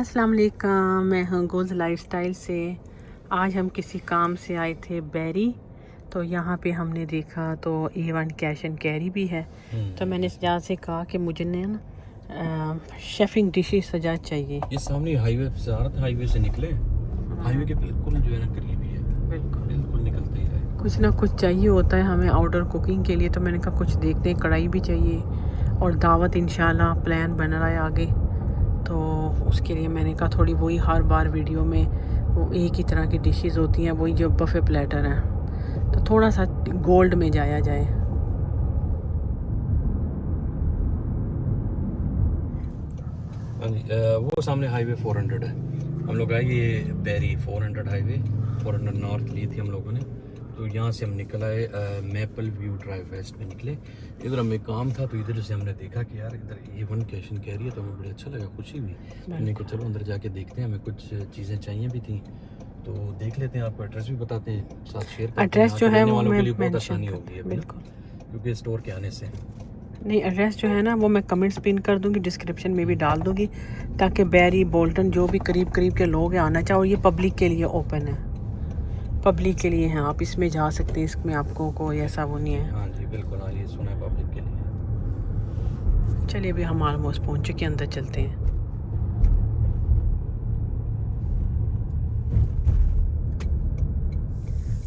अस्सलाम वालेकुम, मैं हूँ गोल्ड लाइफस्टाइल से। आज हम किसी काम से आए थे बैरी, तो यहाँ पे हमने देखा तो A1 कैश एंड कैरी भी है। तो मैंने सजाद से कहा कि मुझे ना शेफिंग डिशेस सजाद चाहिए। ये सामने हाईवे हाईवे से निकले, हाईवे के बिल्कुल जो है ना करीब ही है, बिल्कुल बिल्कुल निकलते ही है। कुछ ना कुछ चाहिए होता है हमें आउटडोर कुकिंग के लिए। तो मैंने कहा कुछ देखते हैं, कढ़ाई भी चाहिए और दावत इंशाल्लाह प्लान बन रहा है आगे। तो उसके लिए मैंने कहा थोड़ी वही हर बार वीडियो में वो एक ही तरह की डिशेस होती हैं, वही जो बफे प्लेटर हैं, तो थोड़ा सा गोल्ड में जाया जाए। वो सामने हाईवे 400 है। हम लोग आए ये बैरी 400 हाईवे 400 नॉर्थ ली थी हम लोगों ने। तो यहाँ से हम निकल आए मैपल व्यू ड्राइव वेस्ट में निकले। इधर हमें काम था तो इधर से हमने देखा कि यार इधर A1 कैश एंड कैरी है, तो हमें बड़ा अच्छा लगा, खुशी हुई। हमने कहा चलो अंदर जाके देखते हैं, हमें कुछ चीज़ें चाहिए भी थी तो देख लेते हैं। आपको एड्रेस भी बताते हैं, साथ शेयर करते हैं। एड्रेस जो है वो के लिए मैं बहुत आसानी होगी है बिल्कुल, क्योंकि स्टोर के आने से। नहीं एड्रेस जो है ना वो मैं कमेंट्स पिन कर दूंगी, डिस्क्रिप्शन में भी डाल दूंगी, ताकि बैरी बोल्टन जो भी करीब करीब के लोग हैं आना चाहे। और ये पब्लिक के लिए ओपन है, पब्लिक के लिए हैं, आप इसमें जा सकते हैं, इसमें आपको कोई ऐसा वो नहीं है। हाँ जी बिल्कुल, हाँ ये सुना है पब्लिक के लिए। चलिए अभी हम ऑलमोस्ट पहुँच चुके हैं, अंदर चलते हैं।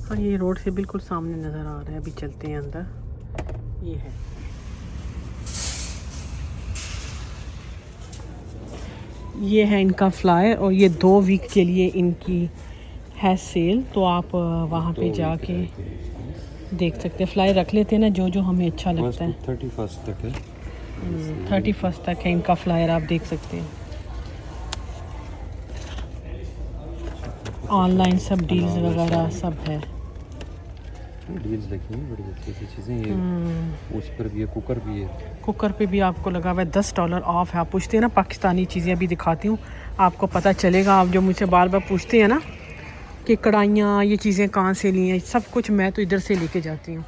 हाँ ये रोड से बिल्कुल सामने नज़र आ रहा है। अभी चलते हैं अंदर। ये है, ये है इनका फ्लायर और ये 2 वीक के लिए इनकी है सेल। तो आप वहाँ पे जाके देख सकते हैं। फ्लायर रख लेते हैं ना जो जो हमें अच्छा लगता है। 31 तक है, 31 तक है इनका फ्लायर, आप देख सकते हैं। ऑनलाइन सब डील्स वगैरह सब है। डील्स देखिए बड़ी अच्छी अच्छी चीज़ें। ये उस पर भी है, कुकर भी है। कुकर पे भी आपको लगा हुआ है $10 ऑफ है। आप पूछते हैं ना पाकिस्तानी चीज़ें, अभी दिखाती हूँ आपको पता चलेगा। आप जो मुझसे बार बार पूछते हैं ना कि कढ़ाइयाँ ये चीज़ें कहाँ से ली हैं, सब कुछ मैं तो इधर से लेके जाती हूँ,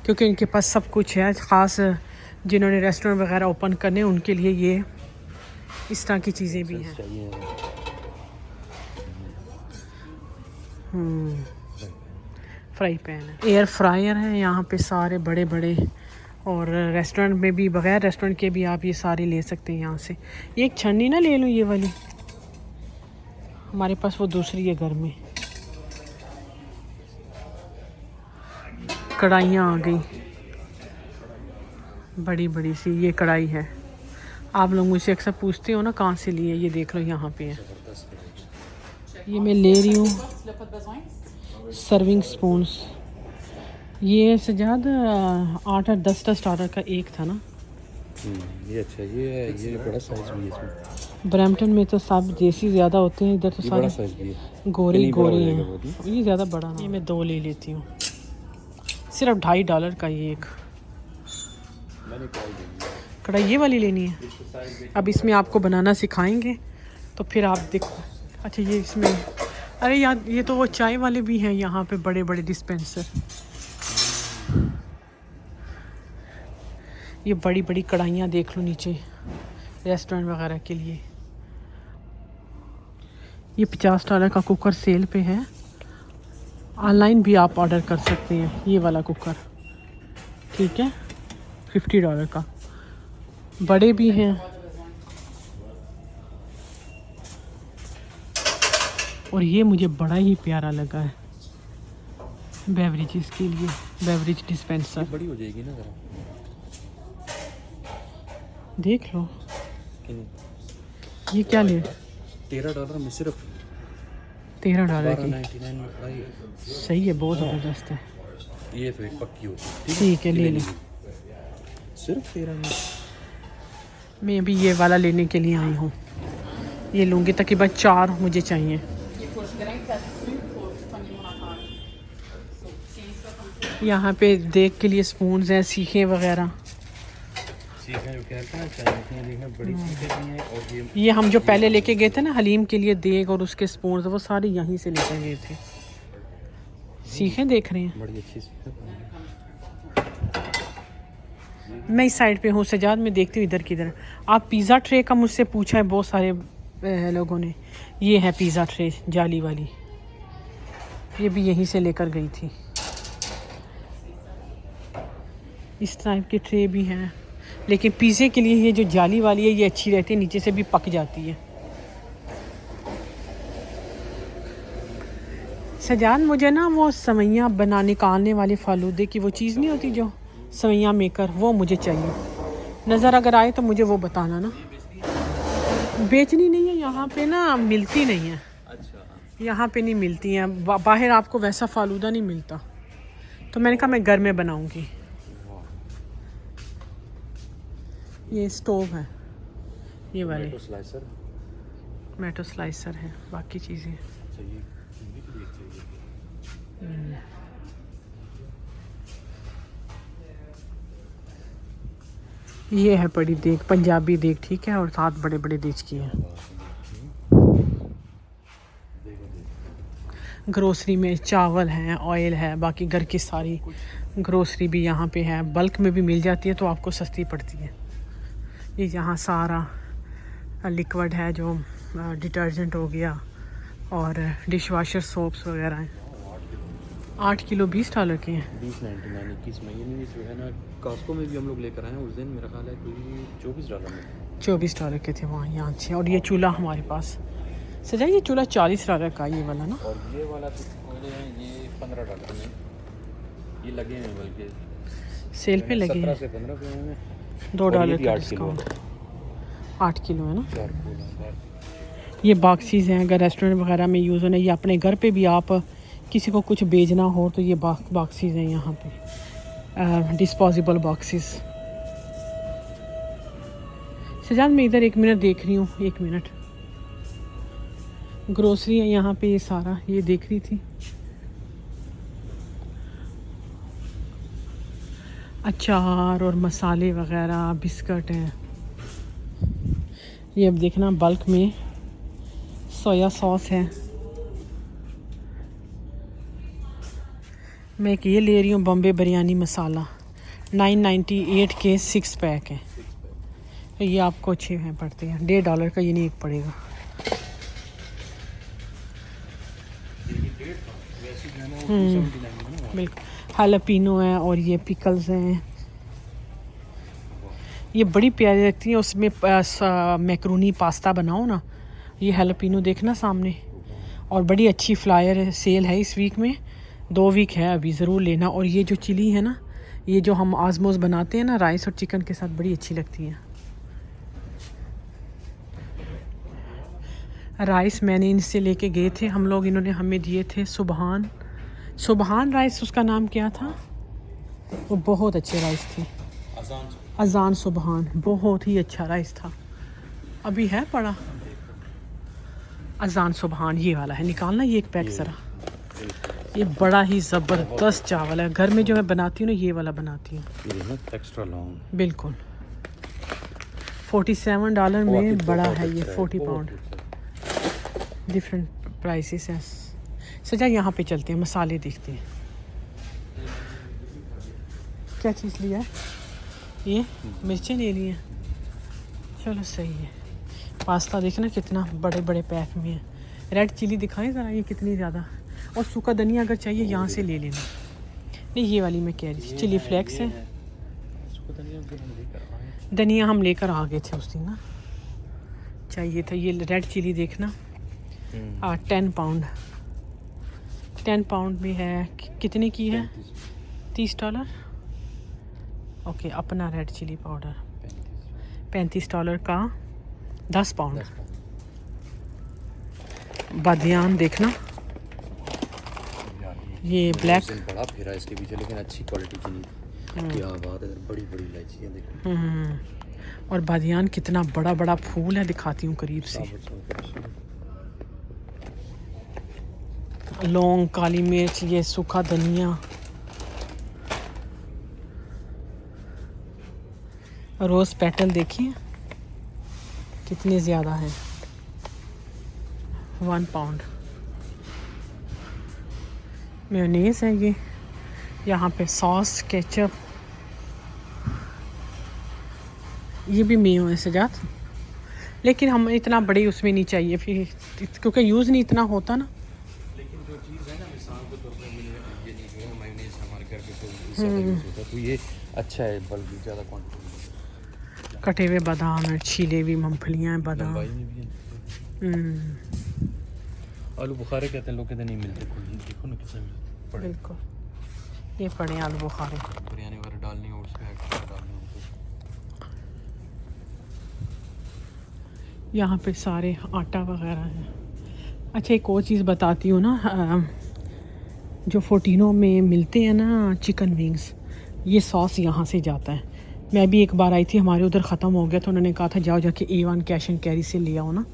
क्योंकि इनके पास सब कुछ है। ख़ास जिन्होंने रेस्टोरेंट वगैरह ओपन करने उनके लिए ये इस तरह की चीज़ें भी हैं। फ्राई पैन है, एयर फ्रायर है यहाँ पे सारे बड़े बड़े। और रेस्टोरेंट में भी, बगैर रेस्टोरेंट के भी आप ये सारे ले सकते हैं यहाँ से। ये एक छन्नी ना ले लूँ ये वाली, हमारे पास वो दूसरी है घर में। कढ़ाइयाँ आ गई बड़ी बड़ी सी, ये कढ़ाई है। आप लोग मुझसे अक्सर पूछते हो ना कहाँ से लिए, ये देख लो यहाँ पे है। ये मैं ले रही हूँ सर्विंग स्पून्स। ये सजाद 8-10 स्टार्टर का एक था ना। ये अच्छा, ये बड़ा साइज भी है इसमें। ब्रैम्पटन में तो सब देसी ज़्यादा होते हैं, इधर तो ये बड़ा सारे साइज भी है, गोरे गोरे हैं। बहुत ये ज़्यादा बड़ा, ये मैं 2 ले लेती हूँ, सिर्फ $2.5 का ये एक। कढ़ाई ये वाली लेनी है। अब इसमें आपको बनाना सिखाएंगे तो फिर आप देखो। अच्छा ये इसमें, अरे यार ये तो वो चाय वाले भी हैं यहाँ पे, बड़े बड़े डिस्पेंसर। ये बड़ी बड़ी कढ़ाइयाँ देख लो नीचे, रेस्टोरेंट वगैरह के लिए। ये $50 का कुकर सेल पे है, ऑनलाइन भी आप ऑर्डर कर सकते हैं। ये वाला कुकर ठीक है, $50 का। बड़े भी हैं और ये मुझे बड़ा ही प्यारा लगा है बेवरेजेस के लिए, बेवरेज डिस्पेंसर। बड़ी हो जाएगी ना जरा, देख लो। ये क्या ले, $13 में सिर्फ $13 की। 99 में पड़ाई सही है, बहुत ज़बरदस्त है। ये तो एक पक्की होती है। ठीक है ले लो। सिर्फ 13 में। मैं भी ये वाला लेने के लिए आई हूँ, ये लूँगी। तकरीबन 4 मुझे चाहिए। यहाँ पे देख के लिए स्पून्स हैं, सीखें वगैरह। ये हम जो पहले लेके गए थे ना हलीम के लिए देग और उसके स्पून्स, वो सारे यहीं से लेके गए थे। सीखें देख रहे हैं, बड़ी अच्छी मैं इस साइड पे हूँ। सजाद मैं देखती हूँ इधर किधर। आप पिज़्ज़ा ट्रे का मुझसे पूछा है बहुत सारे लोगों ने। ये है पिज़्ज़ा ट्रे जाली वाली, ये भी यहीं से लेकर गई थी। इस टाइप के ट्रे भी हैं, लेकिन पिज़्ज़े के लिए ये जो जाली वाली है ये अच्छी रहती है, नीचे से भी पक जाती है। सजाद, मुझे ना वो सवैयाँ निकालने वाले फालूदे की वो चीज़ नहीं होती जो सवैयाँ मेकर, वो मुझे चाहिए। नज़र अगर आए तो मुझे वो बताना ना। बेचनी नहीं है यहाँ पे ना, मिलती नहीं है। अच्छा, यहाँ पे नहीं मिलती हैं, बाहर आपको वैसा फालूदा नहीं मिलता। तो मैंने कहा मैं घर में बनाऊँगी। ये स्टोव है, ये वाले टोमेटो स्लाइसर। टोमेटो स्लाइसर है, बाकी चीज़ें। चाहिए ये है बड़ी देग, पंजाबी देग, ठीक है, और साथ बड़े बड़े देच की है। ग्रोसरी में चावल हैं, ऑयल है, बाकी घर की सारी ग्रोसरी भी यहाँ पे है। बल्क में भी मिल जाती है तो आपको सस्ती पड़ती है। ये यहाँ सारा लिक्विड है, जो डिटर्जेंट हो गया और डिश वाशर सोप्स वगैरह हैं। 8 किलो $20 के हैं। 20.99 21 महीने जो है ना, कॉस्को में भी हम लोग लेकर आए हैं उस दिन, मेरा ख्याल है कोई $24 में। $24 के थे वहाँ, यहाँ से। और ये चूल्हा हमारे पास सजा, ये चूल्हा $40 का, ये वाला ना। और ये वाला तो कोयले हैं, ये $15 में ये लगे हैं, बल्कि सेल पे लगे 17 हैं। से 15 पे हैं। $2 का 8 किलो डिस्काउंट। 8 किलो है ना। 4 किलो। ये बॉक्सेस हैं, अगर रेस्टोरेंट वगैरह में यूज़ होने, या अपने घर पे भी आप किसी को कुछ भेजना हो तो ये बॉक्सेस हैं यहाँ पे, डिस्पोजेबल बॉक्सेस। सजाद, मैं इधर 1 मिनट देख रही हूँ, 1 मिनट। ग्रोसरी है यहाँ पे, ये सारा ये देख रही थी। अचार और मसाले वगैरह, बिस्किट हैं। ये अब देखना, बल्क में सोया सॉस है। मैं एक ये ले रही हूँ, बॉम्बे बिरयानी मसाला, 998 के 6 पैक हैं। ये आपको अच्छे हैं पड़ते हैं, $1.5 का ये नहीं एक पड़ेगा। बिल्कुल, हालापीनो है, और ये पिकल्स हैं। ये बड़ी प्यारी लगती है, उसमें मैक्रोनी पास्ता बनाओ ना। ये हालापीनो देखना सामने, और बड़ी अच्छी फ्लायर है, सेल है इस वीक में, 2 वीक है अभी, ज़रूर लेना। और ये जो चिली है ना, ये जो हम आजमोस बनाते हैं ना राइस और चिकन के साथ, बड़ी अच्छी लगती है। राइस मैंने इनसे लेके गए थे हम लोग, इन्होंने हमें दिए थे सुबहान राइस, उसका नाम क्या था वो, बहुत अच्छे राइस थे। अजान सुबहान, बहुत ही अच्छा राइस था। अभी है पड़ा अजान सुबहान, ये वाला है, निकालना ये एक पैक ज़रा। ये बड़ा ही ज़बरदस्त चावल है, घर में जो मैं बनाती हूँ ना, ये वाला बनाती हूँ। एक्स्ट्रा लॉन्ग, बिल्कुल $47 में बड़ा है ये, 40 पाउंड। डिफरेंट प्राइसेस हैं। सजा, यहाँ पे चलते हैं, मसाले देखते हैं। क्या चीज़ लिया है? ये मिर्चें ले ली हैं, चलो सही है। पास्ता देखना कितना बड़े बड़े पैक में है। रेड चिली दिखाएं ज़रा, ये कितनी ज़्यादा। और सूखा धनिया अगर चाहिए यहाँ से ले लेना। नहीं, ये वाली मैं कह रही थी, चिली फ्लेक्स है। धनिया हम लेकर आ गए थे उस दिन ना, चाहिए था। ये रेड चिली देखना, 10 पाउंड। 10 पाउंड में है, कितने की है? $30। ओके, अपना रेड चिली पाउडर $35 का 10 पाउंड। बादियान देखना, ये ब्लैक बड़ा फिरा इसके पीछे, लेकिन अच्छी क्वालिटी की नहीं। क्या बात है, बड़ी बड़ी इलायचियाँ देखो। और बादियान कितना बड़ा बड़ा फूल है, दिखाती हूँ करीब से। लौंग, काली मिर्च, ये सूखा धनिया, रोज़ पेटल देखिए कितने ज़्यादा है, 1 पाउंड। मेयोनीज़ है ये, यहाँ पे सॉस, केचप, ये भी मेयो है सजात। लेकिन हम इतना बड़े उसमें नहीं चाहिए फिर, क्योंकि यूज़ नहीं इतना होता ना। लेकिन जो चीज़ है ना, मिसाल के तौर पर ये नहीं जो है मायोनीज हमारे घर पे तो ज़्यादा यूज़ होता है, तो ये अच्छा है, बल्कि ज़्यादा क्वान्टिटी। कटे हुए बादाम हैं, छीले हुई मूँगफलियाँ हैं, बादाम। लंबाई में भी है। आलू बुखारे कहते हैं लोग, कहते नहीं मिलते खुद, देखो ना कितने मिलते पड़े। बिल्कुल, ये पड़े आलू बुखारे। बिरयानी वगैरह डालनी हो उसमें एक्स्ट्रा डालनी हो तो। यहाँ पे सारे आटा वगैरह है। अच्छा एक और चीज़ बताती हूँ ना, जो फोर्टिनो में मिलते हैं ना चिकन विंग्स, ये सॉस यहाँ से जाता है। मैं भी एक बार आई थी, हमारे उधर ख़त्म हो गया तो उन्होंने कहा था जाओ जाके A1 कैश एंड कैरी से ले आओ ना।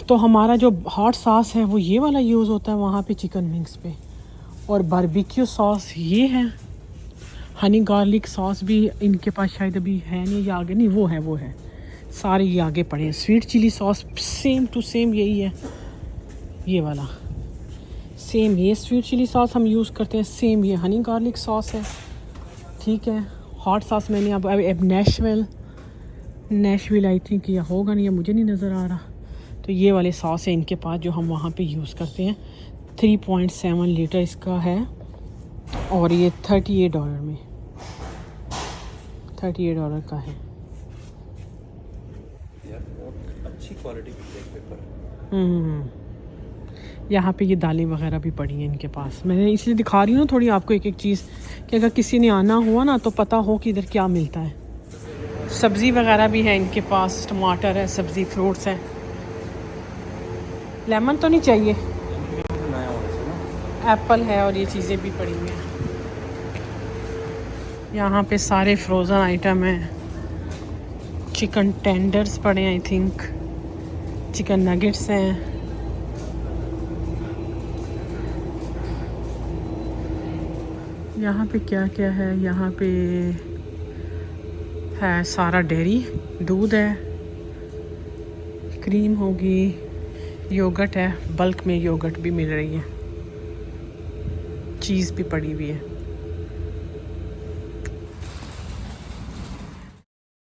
तो हमारा जो हॉट सॉस है वो ये वाला यूज़ होता है वहाँ पे चिकन विंग्स पे, और बारबेक्यू सॉस ये है। हनी गार्लिक सॉस भी इनके पास शायद अभी है नहीं, या आगे नहीं, वो है सारे ये आगे पड़े हैं। Sweet chilli sauce same to same यही है, ये वाला सेम, ये स्वीट चिली सॉस हम यूज़ करते हैं, सेम ये हनी गार्लिक सॉस है, ठीक है। हॉट सॉस मैंने अब नेशविल आई थिंक या होगा नहीं, या मुझे नहीं नज़र आ रहा। तो ये वाले सॉस है इनके पास जो हम वहाँ पे यूज़ करते हैं। 3.7 लीटर इसका है, और ये $38 में, $38 का है। यार बहुत अच्छी क्वालिटी की ब्लैक पेपर। यहाँ पे ये दालें वगैरह भी पड़ी हैं इनके पास। मैंने इसलिए दिखा रही हूँ ना थोड़ी आपको एक एक चीज़, कि अगर किसी ने आना हुआ ना तो पता हो कि इधर क्या मिलता है। सब्ज़ी वगैरह भी है इनके पास, टमाटर है, सब्ज़ी फ्रूट्स है। लेमन तो नहीं चाहिए, एप्पल है, और ये चीज़ें भी पड़ी हुई हैं। यहाँ पे सारे फ्रोज़न आइटम हैं। चिकन टेंडर्स पड़े हैं आई थिंक, चिकन नगेट्स हैं। यहाँ पे क्या क्या है, यहाँ पे है सारा डेयरी, दूध है, क्रीम होगी, योगर्ट है, बल्क में योगर्ट भी मिल रही है, चीज़ भी पड़ी हुई है।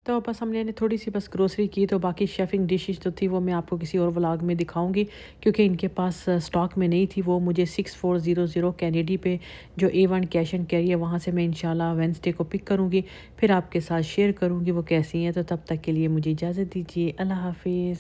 तो बस हमने थोड़ी सी बस ग्रोसरी की, तो बाकी शेफिंग डिशेस जो थी वो मैं आपको किसी और व्लॉग में दिखाऊंगी, क्योंकि इनके पास स्टॉक में नहीं थी। वो मुझे 6400 कैनेडी पे जो A1 कैश एंड कैरी है वहाँ से मैं इंशाल्लाह वेंसडे को पिक करूँगी, फिर आपके साथ शेयर करूँगी वो कैसी हैं। तो तब तक के लिए मुझे इजाज़त दीजिए, अल्लाह हाफिज़।